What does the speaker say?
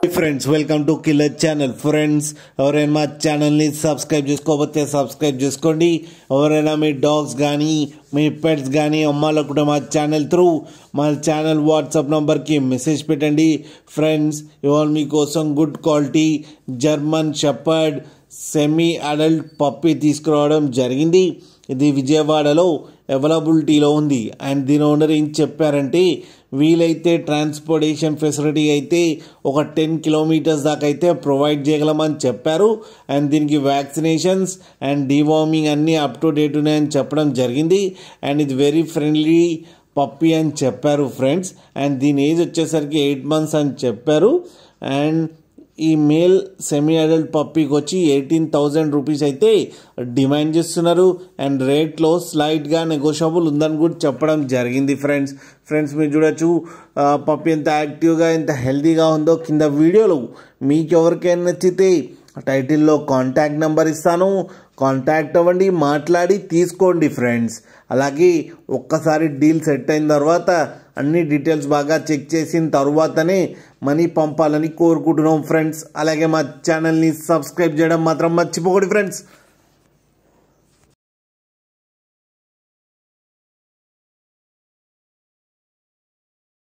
Friends welcome to killer channel. Friends ఎవరైనా మా ఛానల్ని సబ్స్క్రైబ్ చేసుకోకపోతే సబ్స్క్రైబ్ చేసుకోండి. ఎవరైనా మీ డాగ్స్ కానీ మీ పెట్స్ కానీ అమ్మాలనుకుంటే మా ఛానల్ త్రూ మా ఛానల్ వాట్సాప్ నెంబర్కి మెసేజ్ పెట్టండి. ఫ్రెండ్స్ ఇవాళ మీకోసం good quality German shepherd semi adult puppy తీసుకురావడం జరిగింది. ఇది విజయవాడలో అవైలబిలిటీలో ఉంది. అండ్ దీని ఓనర్ ఏం చెప్పారంటే వీలైతే ట్రాన్స్పోర్టేషన్ ఫెసిలిటీ అయితే ఒక 10 కిలోమీటర్స్ దాకా అయితే ప్రొవైడ్ చేయగలమని చెప్పారు. అండ్ దీనికి వ్యాక్సినేషన్స్ అండ్ డివార్మింగ్ అన్నీ అప్ టు డేట్ ఉన్నాయని చెప్పడం జరిగింది. అండ్ ఇది వెరీ ఫ్రెండ్లీ పప్పీ అని చెప్పారు ఫ్రెండ్స్. అండ్ దీని ఏజ్ వచ్చేసరికి 8 months అని చెప్పారు. అండ్ ఈ మేల్ సెమీ అడల్ట్ పప్పీకి వచ్చి 18,000 రూపీస్ అయితే డిమాండ్ చేస్తున్నారు. అండ్ రేట్లో స్లైట్గా నెగోషియబుల్ ఉందని కూడా చెప్పడం జరిగింది. ఫ్రెండ్స్ మీరు చూడొచ్చు పప్పీ ఎంత యాక్టివ్గా ఎంత హెల్తీగా ఉందో. కింద వీడియోలో మీకు ఎవరికైనా నచ్చితే టైటిల్లో కాంటాక్ట్ నెంబర్ ఇస్తాను, కాంటాక్ట్ అవ్వండి, మాట్లాడి తీసుకోండి ఫ్రెండ్స్. అలాగే ఒక్కసారి డీల్ సెట్ అయిన తర్వాత అన్ని డీటెయిల్స్ బాగా చెక్ చేసిన తర్వాతనే మనీ పంపాలని కోరుకుంటున్నాం ఫ్రెండ్స్. అలాగే మా ఛానల్ని సబ్స్క్రైబ్ చేయడం మాత్రం మర్చిపోకండి ఫ్రెండ్స్.